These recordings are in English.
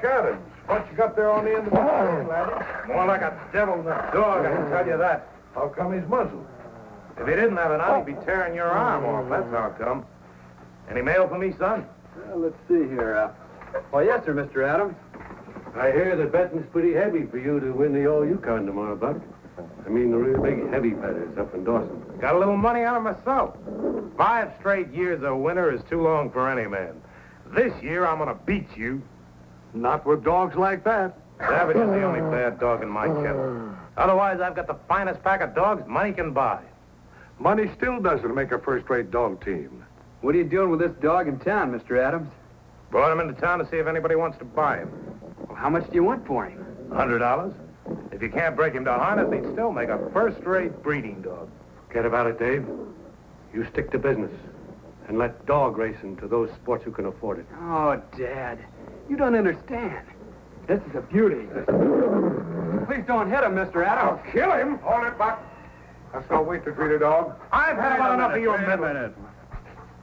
Buck Adams. What you got there on the end of the chain, laddie? More like a devil than a dog, I can tell you that. How come he's muzzled? If he didn't have an eye, he'd be tearing your arm off. That's how it come. Any mail for me, son? Well, let's see here. Why, yes, sir, Mr. Adams. I hear the betting's pretty heavy for you to win the All-Yukon tomorrow, Buck. I mean, the real big heavy betters up in Dawson. Got a little money on it myself. 5 straight years a winner is too long for any man. This year, I'm going to beat you. Not with dogs like that. Savage is the only bad dog in my kennel. Otherwise, I've got the finest pack of dogs money can buy. Money still doesn't make a first-rate dog team. What are you doing with this dog in town, Mr. Adams? Brought him into town to see if anybody wants to buy him. Well, how much do you want for him? $100. If you can't break him to harness, he'd still make a first-rate breeding dog. Forget about it, Dave. You stick to business and let dog racing to those sports who can afford it. Oh, Dad, you don't understand. This is a beauty. Please don't hit him, Mr. Adams. I'll kill him. Hold it, Buck. That's no way to treat a dog. I've had about enough of your meddling.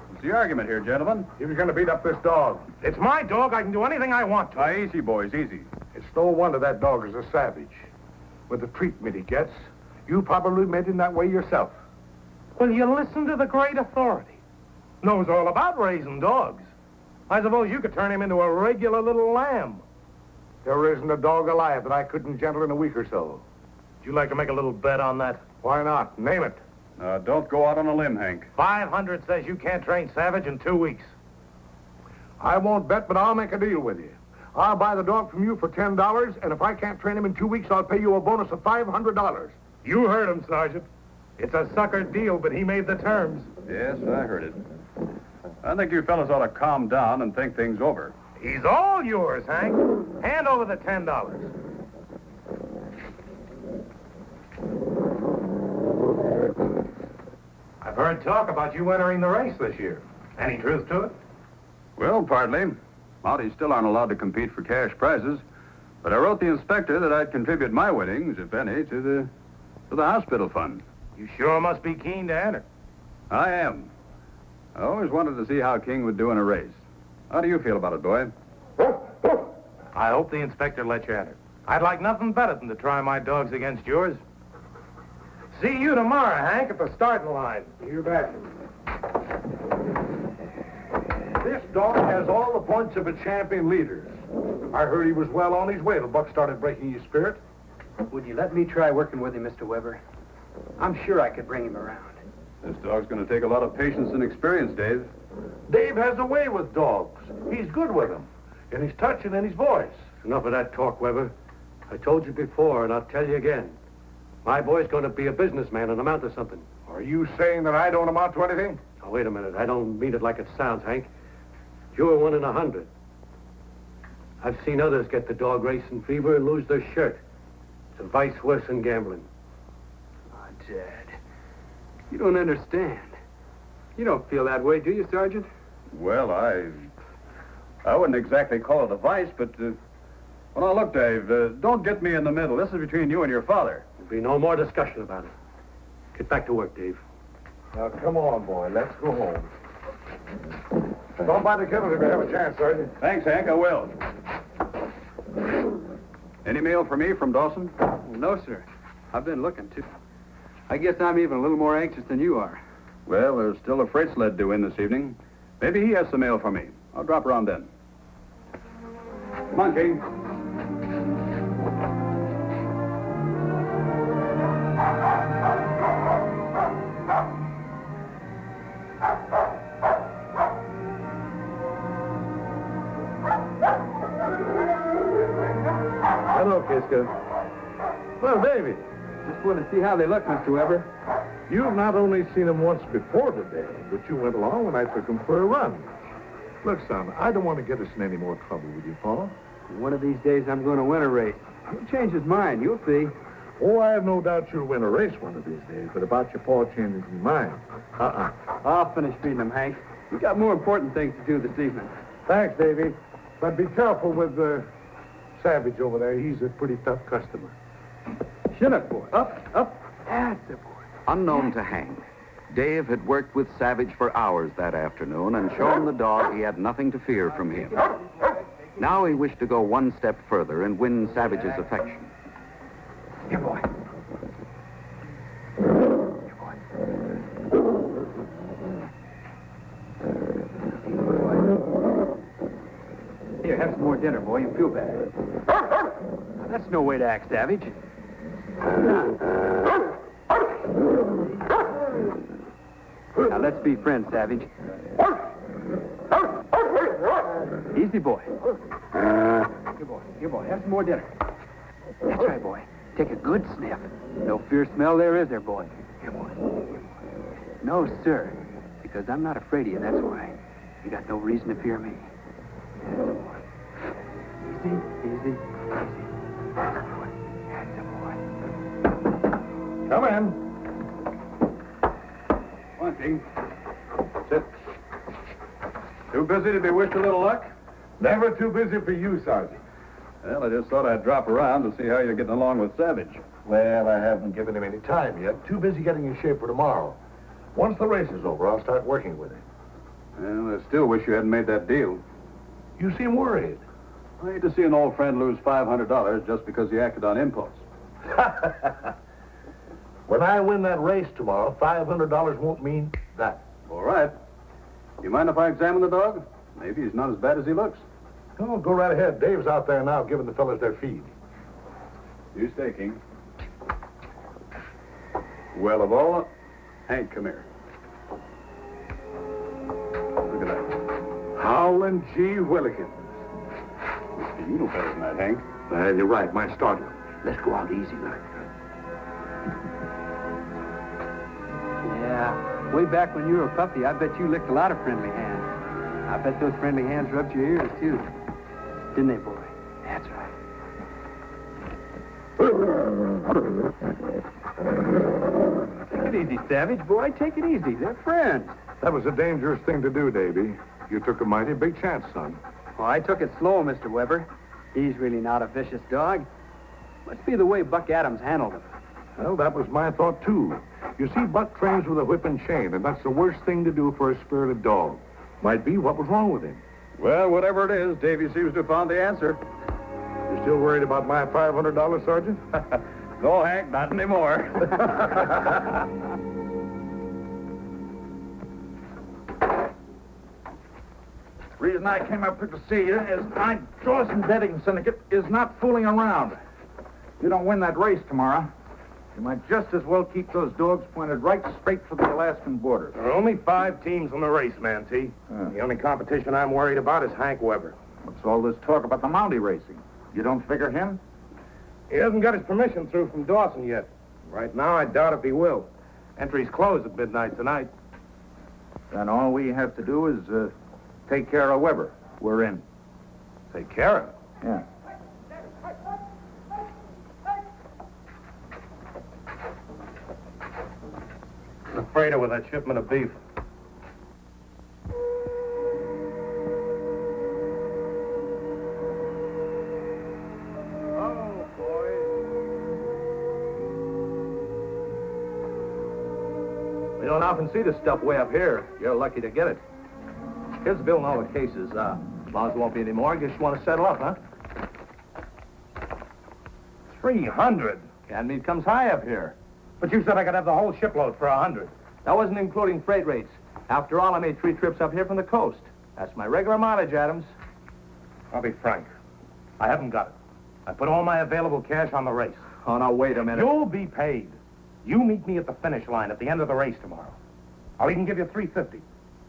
What's the argument here, gentlemen? He was going to beat up this dog. It's my dog. I can do anything I want to. Easy, boys, easy. It's no wonder that dog is a savage. With the treatment he gets, you probably made him that way yourself. Well, you listen to the great authority. Knows all about raising dogs. I suppose you could turn him into a regular little lamb. There isn't a dog alive that I couldn't gentle in a week or so. Would you like to make a little bet on that? Why not? Name it. Don't go out on a limb, Hank. 500 says you can't train Savage in 2 weeks. I won't bet, but I'll make a deal with you. I'll buy the dog from you for $10, and if I can't train him in 2 weeks, I'll pay you a bonus of $500. You heard him, Sergeant. It's a sucker deal, but he made the terms. Yes, I heard it. I think you fellas ought to calm down and think things over. He's all yours, Hank. Hand over the $10. I've heard talk about you entering the race this year. Any truth to it? Well, partly. Mounties still aren't allowed to compete for cash prizes, but I wrote the inspector that I'd contribute my winnings, if any, to the hospital fund. You sure must be keen to enter. I am. I always wanted to see how King would do in a race. How do you feel about it, boy? I hope the inspector lets you enter. I'd like nothing better than to try my dogs against yours. See you tomorrow, Hank, at the starting line. You bet. This dog has all the points of a champion leader. I heard he was well on his way till Buck started breaking his spirit. Would you let me try working with him, Mr. Weber? I'm sure I could bring him around. This dog's going to take a lot of patience and experience, Dave. Dave has a way with dogs. He's good with them. In his touch and in his voice. Enough of that talk, Weber. I told you before, and I'll tell you again. My boy's going to be a businessman and amount to something. Are you saying that I don't amount to anything? Now, wait a minute. I don't mean it like it sounds, Hank. You're 1 in 100. I've seen others get the dog racing fever and lose their shirt. It's a vice worse than gambling. Oh, Dad, you don't understand. You don't feel that way, do you, Sergeant? Well, I wouldn't exactly call it a vice, but, well, now, look, Dave, don't get me in the middle. This is between you and your father. There'll be no more discussion about it. Get back to work, Dave. Now, come on, boy. Let's go home. Don't buy the kennels if you have a chance, Sergeant. Thanks, Hank, I will. Any mail for me from Dawson? No, sir. I've been looking, too. I guess I'm even a little more anxious than you are. Well, there's still a freight sled due in this evening. Maybe he has some mail for me. I'll drop around then. Come on, King. Hello, Kiska. Well, Davy, Just want to see how they look, Mr. Weber. you've not only seen him once before today, but you went along when I took him for a run. Look, son, I don't want to get us in any more trouble with you, Paul. One of these days, I'm going to win a race. He'll change his mind. You'll see. Oh, I have no doubt you'll win a race one of these days, but about your Paul changing his mind. I'll finish feeding him, Hank. We got more important things to do this evening. Thanks, Davy. But be careful with Savage over there. He's a pretty tough customer. Shut up, boy. Up. That's the boy. Unknown to Hank, Dave had worked with Savage for hours that afternoon and shown the dog he had nothing to fear from him. Now he wished to go one step further and win Savage's affection. Here, boy. Here, have some more dinner, boy. You feel better. Now, that's no way to act, Savage. Now, let's be friends, Savage. Easy, boy. Here, boy. Have some more dinner. That's right, boy. Take a good sniff. No fierce smell there, is there, boy? Here, boy. No, sir. Because I'm not afraid of you, that's why. You got no reason to fear me. That's a boy. Easy. That's a boy. Come in. Come on, King. Sit. Too busy to be wished a little luck? Never too busy for you, Sergeant. Well, I just thought I'd drop around to see how you're getting along with Savage. Well, I haven't given him any time yet. Too busy getting in shape for tomorrow. Once the race is over, I'll start working with him. Well, I still wish you hadn't made that deal. You seem worried. I hate to see an old friend lose $500 just because he acted on impulse. When I win that race tomorrow, $500 won't mean that. All right. You mind if I examine the dog? Maybe he's not as bad as he looks. Oh, go right ahead. Dave's out there now giving the fellas their feed. You stay, King. Well, of all... Hank, come here. Look at that. Howlin' G. Willikins. You know better than that, Hank. You're right. My startler. Let's go out easy like. Yeah. Way back when you were a puppy, I bet you licked a lot of friendly hands. I bet those friendly hands rubbed your ears, too. Didn't they, boy? That's right. Take it easy, Savage, boy. Take it easy. They're friends. That was a dangerous thing to do, Davy. You took a mighty big chance, son. Oh, I took it slow, Mr. Weber. He's really not a vicious dog. Must be the way Buck Adams handled him. Well, that was my thought, too. You see, Buck trains with a whip and chain, and that's the worst thing to do for a spirited dog. Might be what was wrong with him. Well, whatever it is, Davy seems to have found the answer. You still worried about my $500, Sergeant? No, Hank, not anymore. The reason I came up here to see you is my Dawson betting syndicate is not fooling around. You don't win that race tomorrow, you might just as well keep those dogs pointed right straight for the Alaskan border. There are only 5 teams in the race, Manty. The only competition I'm worried about is Hank Weber. What's all this talk about the Mountie racing? You don't figure him? He hasn't got his permission through from Dawson yet. Right now, I doubt if he will. Entries close at midnight tonight. Then all we have to do is take care of Weber. We're in. Take care of it. Yeah. I'm afraid of with that shipment of beef. Oh, boys. We don't often see this stuff way up here. You're lucky to get it. Here's the bill and all the cases. As long as there won't be any more, I guess you want to settle up, huh? 300? Can't mean it comes high up here. But you said I could have the whole shipload for 100. That wasn't including freight rates. After all, I made 3 trips up here from the coast. That's my regular mileage, Adams. I'll be frank. I haven't got it. I put all my available cash on the race. Oh, now, wait a minute. You'll be paid. You meet me at the finish line at the end of the race tomorrow. I'll even give you $350.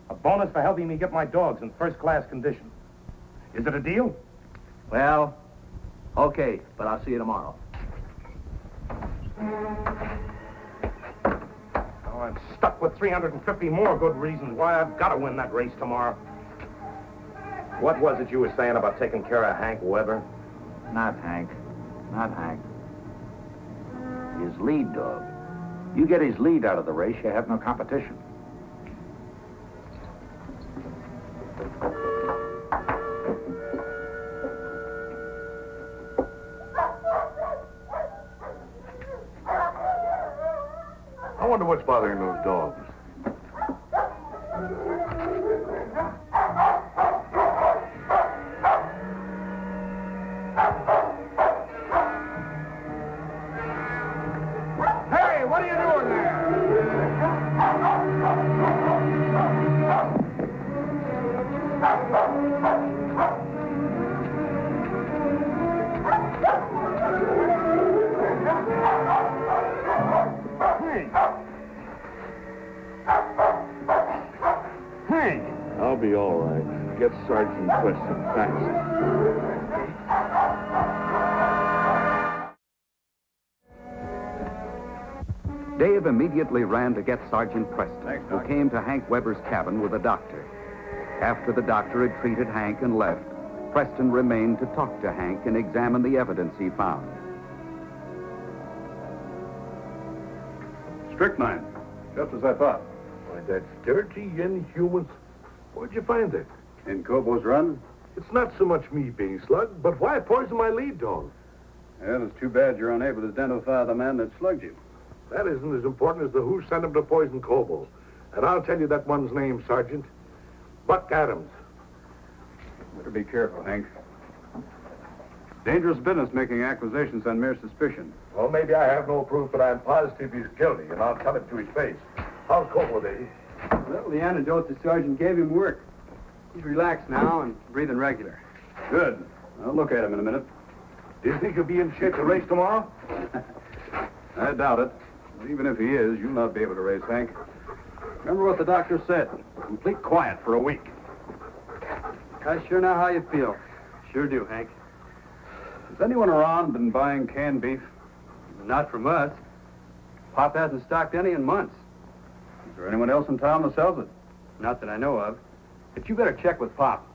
A bonus for helping me get my dogs in first-class condition. Is it a deal? Well, okay, but I'll see you tomorrow. Oh, I'm stuck with 350 more good reasons why I've got to win that race tomorrow. What was it you were saying about taking care of Hank Weber? Not Hank. Not Hank. His lead dog. You get his lead out of the race, you have no competition. I wonder what's bothering those dogs. Hank! I'll be all right. Get Sergeant Preston fast. Dave immediately ran to get Sergeant Preston, Thanks, who Doc. came to Hank Weber's cabin with a doctor. After the doctor had treated Hank and left, Preston remained to talk to Hank and examine the evidence he found. Strychnine. Just as I thought. Why, that's dirty, inhuman. Where'd you find it? In Cobo's Run? It's not so much me being slugged, but why poison my lead dog? Yeah, it's too bad you're unable to identify the man that slugged you. That isn't as important as the who sent him to poison Cobo. And I'll tell you that one's name, Sergeant. Buck Adams. Better be careful, Hank. Dangerous business making accusations on mere suspicion. Well, maybe I have no proof, but I'm positive he's guilty, and I'll tell it to his face. How's Cobo, Davy? Well, the antidote the sergeant gave him worked. He's relaxed now and breathing regular. Good. I'll look at him in a minute. Do you think he'll be in shape to race tomorrow? I doubt it. But even if he is, you'll not be able to race, Hank. Remember what the doctor said. Complete quiet for a week. I sure know how you feel. Sure do, Hank. Has anyone around been buying canned beef? Not from us. Pop hasn't stocked any in months. Is there anyone else in town that sells it? Not that I know of. But you better check with Pop.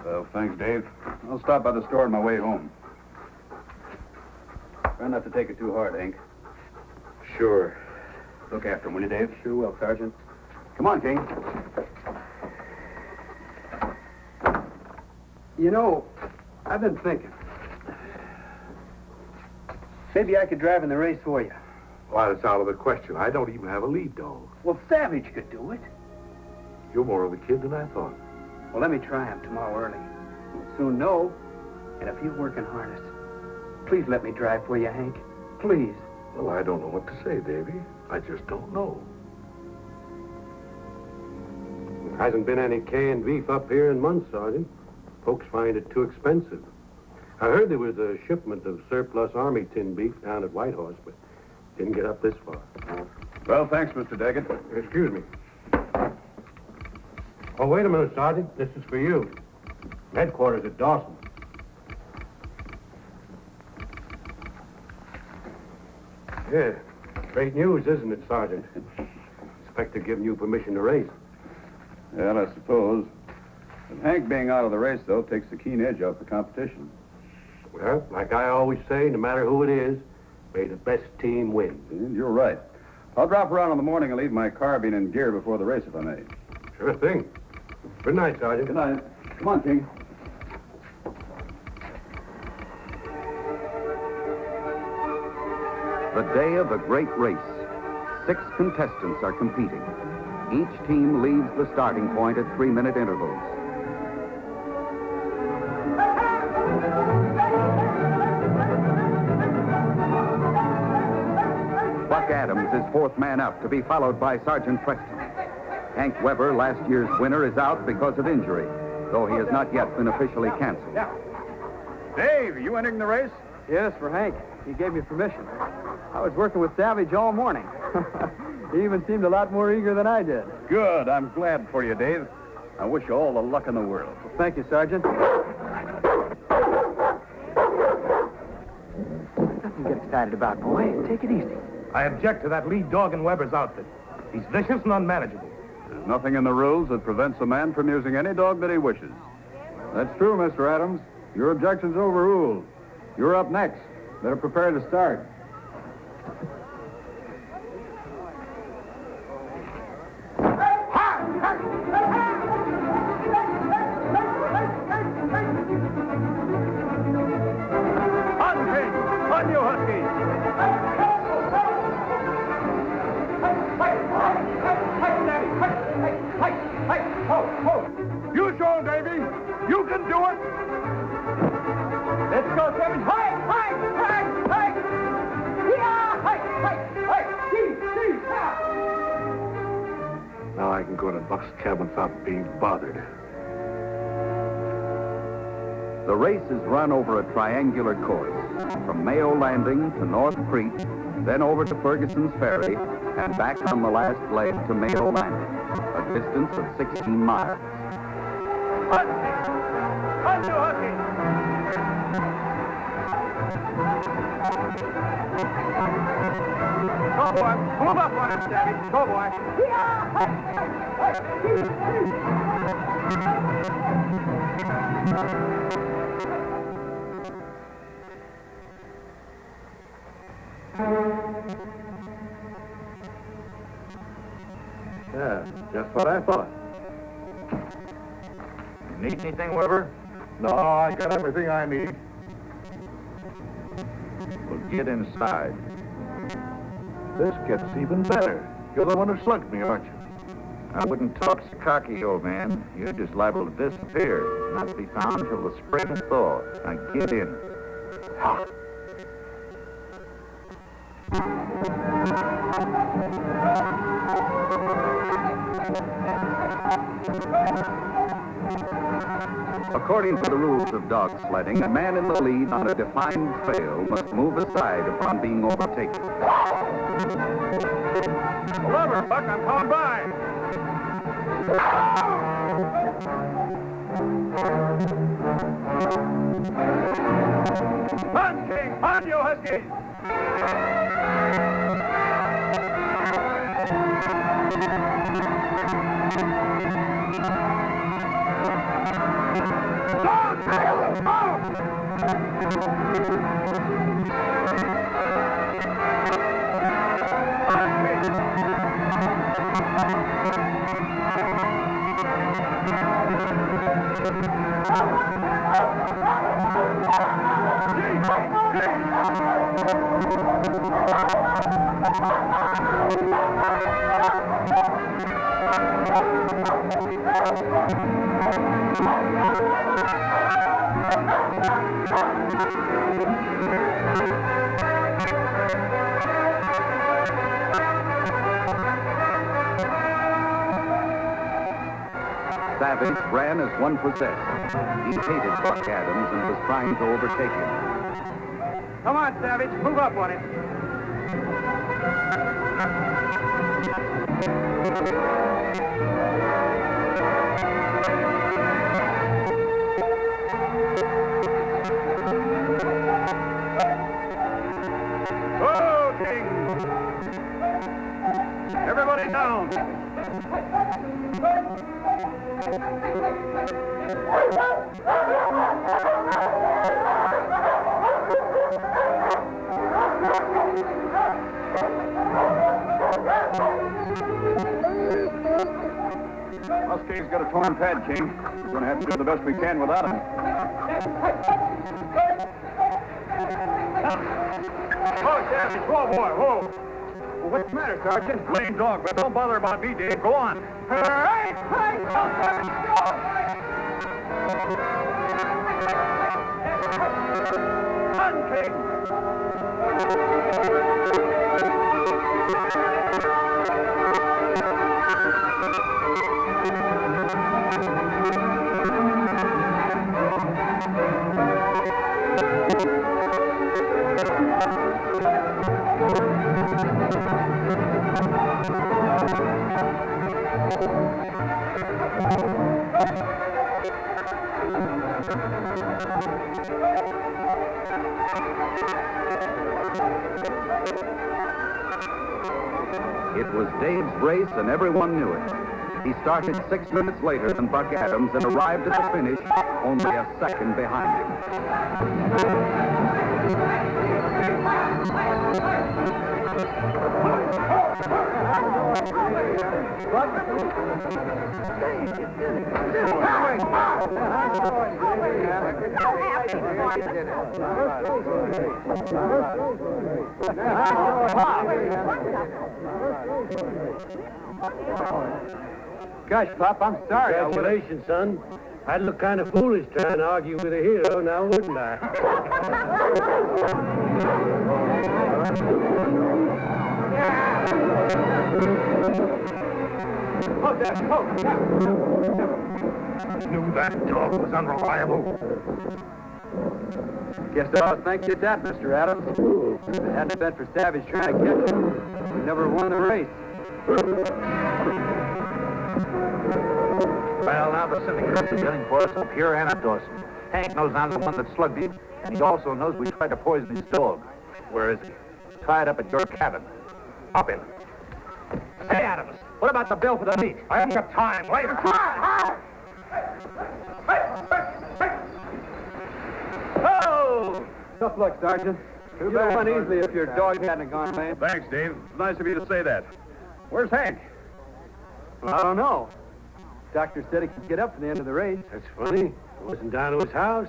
Well, thanks, Dave. I'll stop by the store on my way home. Try not to take it too hard, Hank. Sure. Look after him, will you, Dave? Sure will, Sergeant. Come on, King. You know, I've been thinking. Maybe I could drive in the race for you. Why, it's out of the question. I don't even have a lead dog. Well, Savage could do it. You're more of a kid than I thought. Well, let me try him tomorrow early. We'll soon know. And if you work in harness, please let me drive for you, Hank. Please. Well, I don't know what to say, Davy. I just don't know. There hasn't been any canned beef up here in months, Sergeant. Folks find it too expensive. I heard there was a shipment of surplus Army tin beef down at Whitehorse, but didn't get up this far. Well, thanks, Mr. Daggett. Excuse me. Oh, wait a minute, Sergeant. This is for you. Headquarters at Dawson. Yeah, great news, isn't it, Sergeant? Inspector giving you permission to race. Well, I suppose. But Hank being out of the race, though, takes the keen edge off the competition. Well, like I always say, no matter who it is, may the best team win. You're right. I'll drop around in the morning and leave my carbine in gear before the race, if I may. Sure thing. Good night, Sergeant. Good night. Come on, King. The day of the great race. 6 contestants are competing. Each team leaves the starting point at 3-minute intervals. Buck Adams is 4th man up, to be followed by Sargent Preston. Hank Weber, last year's winner, is out because of injury, though he has not yet been officially canceled. Dave, are you entering the race? Yes, for Hank. He gave me permission. I was working with Savage all morning. He even seemed a lot more eager than I did. Good. I'm glad for you, Dave. I wish you all the luck in the world. Well, thank you, Sergeant. Nothing to get excited about, boy. Take it easy. I object to that lead dog in Weber's outfit. He's vicious and unmanageable. There's nothing in the rules that prevents a man from using any dog that he wishes. That's true, Mr. Adams. Your objection's overruled. You're up next. Better prepare to start. On you, Huskies! You show, Davy. You can do it. Let's go, Savage! Hi! Hi! Hi! Hi! Yeah! Hi! Hi! Hi! Now I can go to Buck's cabin without being bothered. The race is run over a triangular course, from Mayo Landing to North Creek, then over to Ferguson's Ferry, and back on the last leg to Mayo Landing, a distance of 16 miles. Go, boy. Move up on him, Savage. Go, boy. Yeah, just what I thought. You need anything, Weber? No, I got everything I need. Well, get inside. This gets even better. You're the one who slugged me, aren't you? I wouldn't talk so cocky, old man. You're just liable to disappear, not be found till the spring thaw. Now get in. Ha! According to the rules of dog sledding, a man in the lead on a defined trail must move aside upon being overtaken. Remember, Buck, I'm coming by. On, King! On, you huskies! Savage ran as one possessed. He hated Buck Adams and was trying to overtake him. Come on, Savage. Move up on him. Go, King! Everybody down! Muskie's got a torn pad, King. We're going to have to do the best we can without him. Whoa, Savage! Whoa, boy, whoa! Well, what's the matter, Sergeant? Lame dog, but don't bother about me, Dave. Go on. Hey! On, King! It was Dave's race, and everyone knew it. He started 6 minutes later than Buck Adams and arrived at the finish only a second behind him. Gosh, Pop, I'm sorry. Congratulations, son. I'd look kind of foolish trying to argue with a hero now, wouldn't I? I knew that dog was unreliable. Guess I ought to thank you at that, Mr. Adams. If it hadn't been for Savage trying to catch you, we never won the race. Well, now the syndicate is getting for us up here and at Dawson. Hank knows I'm the one that slugged him, and he also knows we tried to poison his dog. Where is he? Tied up at your cabin. Up in. Hey, Adams, what about the bill for the meat? I haven't got time. Wait. Oh! Tough luck, Sergeant. You'd have won easily if your dog hadn't gone lame. Thanks, Dave. It's nice of you to say that. Where's Hank? I don't know. Doctor said he could get up to the end of the race. That's funny. I wasn't down to his house.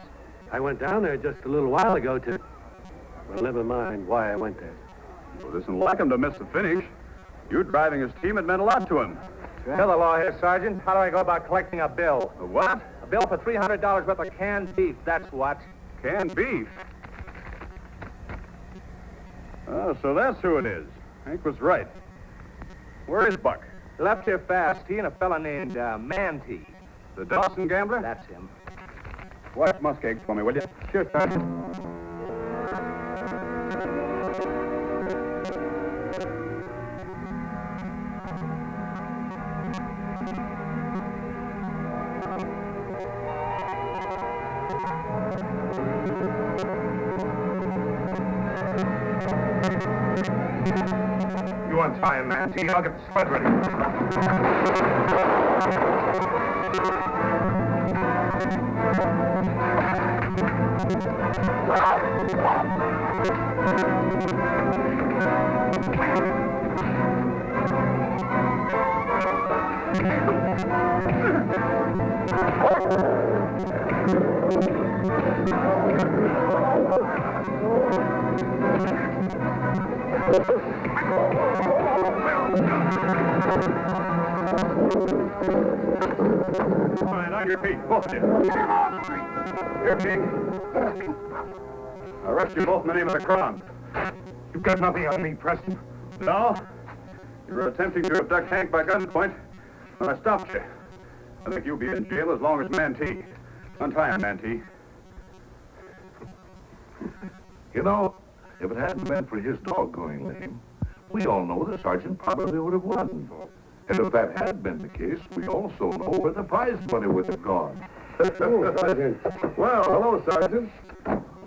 I went down there just a little while ago to... Well, never mind why I went there. Well, it isn't like him to miss the finish. You driving his team, it meant a lot to him. Tell the law here, Sergeant. How do I go about collecting a bill? A what? A bill for $300 worth of canned beef, that's what. Canned beef. Oh, so that's who it is. Hank was right. Where is Buck? Left here fast. He and a fella named Manty. The Dawson gambler? That's him. Watch muskegs for me, will you? Sure, Sergeant. You untie him, Manty. I'll get the sled ready. All right, on your feet, both of you. Here, King. I arrest you both in the name of the Crown. You've got nothing on me, Preston. No? You were attempting to abduct Hank by gunpoint when I stopped you. I think you'll be in jail as long as Manty. Untie him, Manty. You know, if it hadn't been for his dog going lame, we all know the sergeant probably would have won. And if that had been the case, we also know where the prize money would have gone. Sergeant. Well, hello, Sergeant.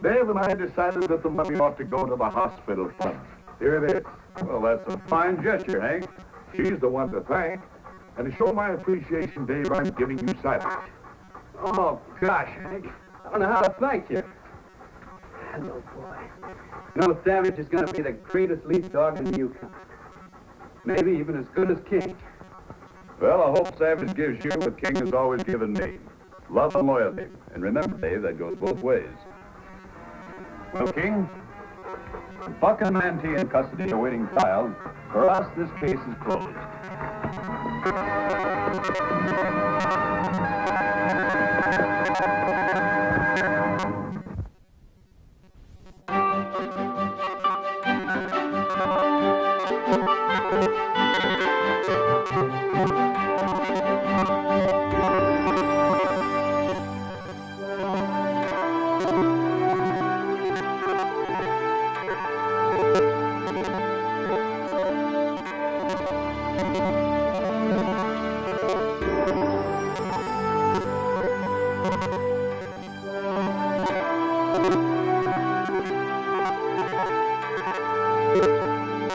Dave and I decided that the money ought to go to the hospital fund. Here it is. Well, that's a fine gesture, Hank. She's the one to thank. And to show my appreciation, Dave, I'm giving you cider. Oh, gosh, Hank. I don't know how to thank you. Hello, boy. You know, Savage is going to be the greatest lead dog in the Yukon. Maybe even as good as King. Well, I hope Savage gives you what King has always given me. Love and loyalty. And remember, Dave, that goes both ways. Well, King, Buck and Manty in custody awaiting trial. For us, this case is closed.